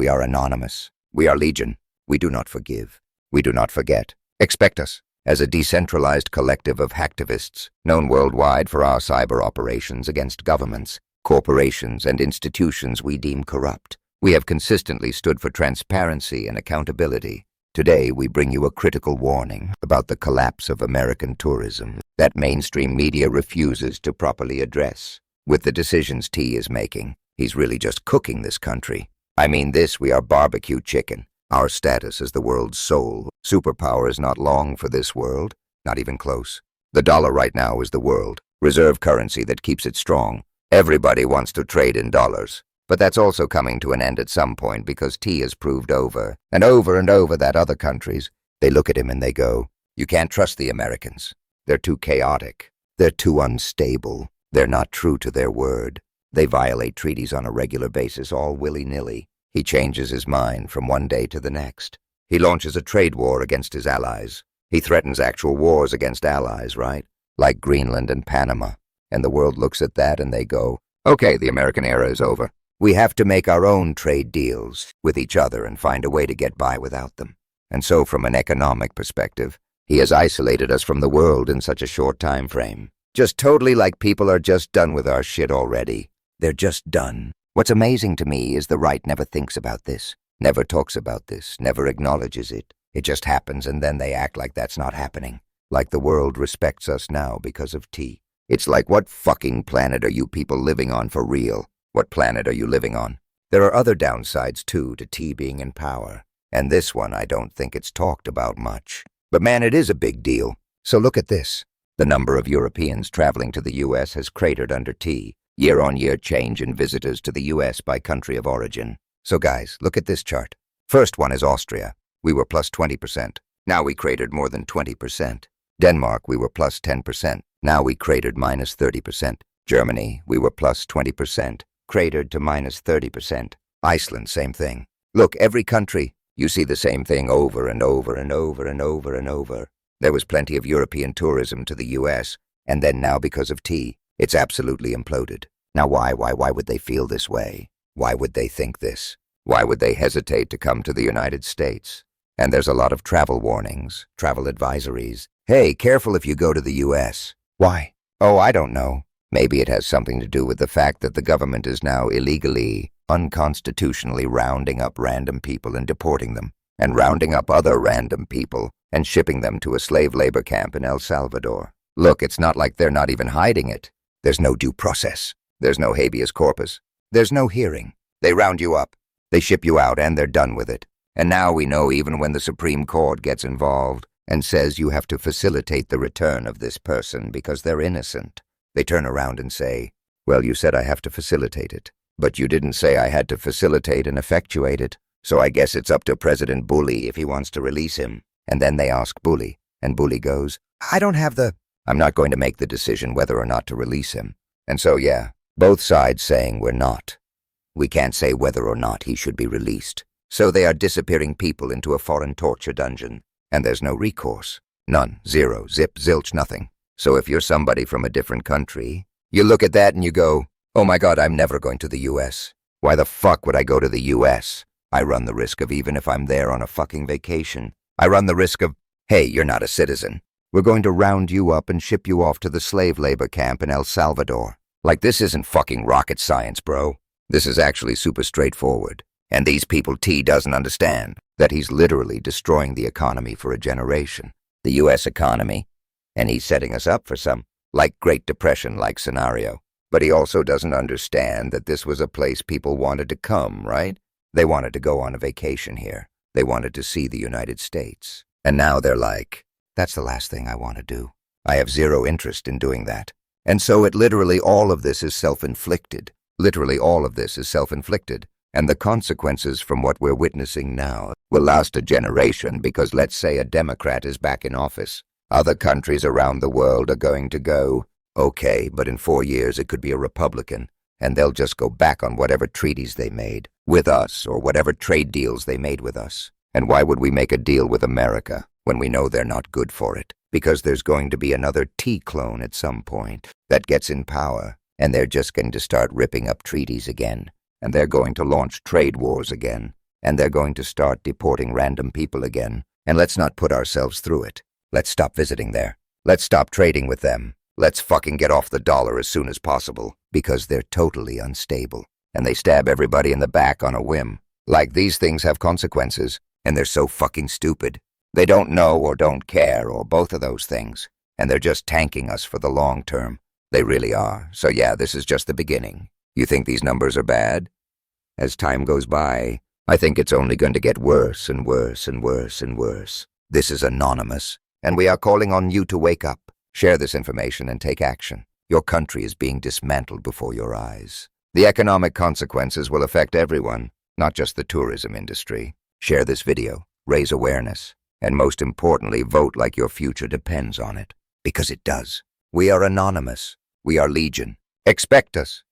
We are anonymous. We are legion. We do not forgive. We do not forget. Expect us as a decentralized collective of hacktivists, known worldwide for our cyber operations against governments, corporations, and institutions we deem corrupt. We have consistently stood for transparency and accountability. Today, we bring you a critical warning about the collapse of American tourism that mainstream media refuses to properly address. With the decisions T is making, he's really just cooking this country. I mean this, we are barbecue chicken. Our status as the world's sole superpower is not long for this world, not even close. The dollar right now is the world reserve currency that keeps it strong. Everybody wants to trade in dollars. But that's also coming to an end at some point because T has proved over and over that other countries, they look at him and they go, you can't trust the Americans. They're too chaotic. They're too unstable. They're not true to their word. They violate treaties on a regular basis, all willy-nilly. He changes his mind from one day to the next. He launches a trade war against his allies. He threatens actual wars against allies, right? Like Greenland and Panama. And the world looks at that and they go, okay, the American era is over. We have to make our own trade deals with each other and find a way to get by without them. And so from an economic perspective, he has isolated us from the world in such a short time frame. Just totally like people are just done with our shit already. They're just done. What's amazing to me is the right never thinks about this, never talks about this, never acknowledges it. It just happens and then they act like that's not happening. Like the world respects us now because of T. It's like, what fucking planet are you people living on for real? What planet are you living on? There are other downsides, too, to T being in power. And this one, I don't think it's talked about much. But man, it is a big deal. So look at this. The number of Europeans traveling to the U.S. has cratered under T. Year-on-year change in visitors to the U.S. by country of origin. So guys, look at this chart. First one is Austria. We were plus 20%. Now we cratered more than 20%. Denmark, we were plus 10%. Now we cratered minus 30%. Germany, we were plus 20%. Cratered to minus 30%. Iceland, same thing. Look, every country, you see the same thing over and over and over and over and over. There was plenty of European tourism to the US, and then now because of T, it's absolutely imploded. Now why would they feel this way? Why would they think this? Why would they hesitate to come to the United States? And there's a lot of travel warnings, travel advisories. Hey, careful if you go to the US. Why? Oh, I don't know. Maybe it has something to do with the fact that the government is now illegally, unconstitutionally rounding up random people and deporting them, and rounding up other random people and shipping them to a slave labor camp in El Salvador. Look, it's not like they're not even hiding it. There's no due process. There's no habeas corpus. There's no hearing. They round you up. They ship you out and they're done with it. And now we know even when the Supreme Court gets involved and says you have to facilitate the return of this person because they're innocent, they turn around and say, well, you said I have to facilitate it, but you didn't say I had to facilitate and effectuate it, so I guess it's up to President Bully if he wants to release him. And then they ask Bully, and Bully goes, I'm not going to make the decision whether or not to release him. And so, yeah, both sides saying we're not. We can't say whether or not he should be released. So they are disappearing people into a foreign torture dungeon, and there's no recourse. None, zero, zip, zilch, nothing. So if you're somebody from a different country, you look at that and you go, oh my God, I'm never going to the US. Why the fuck would I go to the US? I run the risk of, even if I'm there on a fucking vacation, I run the risk of, hey, you're not a citizen. We're going to round you up and ship you off to the slave labor camp in El Salvador. Like, this isn't fucking rocket science, bro. This is actually super straightforward. And these people T doesn't understand that he's literally destroying the economy for a generation. The US economy. And he's setting us up for some, like, Great Depression-like scenario. But he also doesn't understand that this was a place people wanted to come, right? They wanted to go on a vacation here. They wanted to see the United States. And now they're like, that's the last thing I want to do. I have zero interest in doing that. And so literally all of this is self-inflicted. Literally all of this is self-inflicted. And the consequences from what we're witnessing now will last a generation because let's say a Democrat is back in office. Other countries around the world are going to go, okay, but in 4 years it could be a Republican, and they'll just go back on whatever treaties they made with us or whatever trade deals they made with us. And why would we make a deal with America when we know they're not good for it? Because there's going to be another T clone at some point that gets in power, and they're just going to start ripping up treaties again, and they're going to launch trade wars again. And they're going to start deporting random people again. And let's not put ourselves through it. Let's stop visiting there. Let's stop trading with them. Let's fucking get off the dollar as soon as possible, because they're totally unstable. And they stab everybody in the back on a whim. Like these things have consequences, and they're so fucking stupid. They don't know or don't care, or both of those things. And they're just tanking us for the long term. They really are. So yeah, this is just the beginning. You think these numbers are bad? As time goes by, I think it's only going to get worse and worse and worse and worse. This is anonymous, and we are calling on you to wake up. Share this information and take action. Your country is being dismantled before your eyes. The economic consequences will affect everyone, not just the tourism industry. Share this video, raise awareness, and most importantly, vote like your future depends on it. Because it does. We are anonymous. We are Legion. Expect us.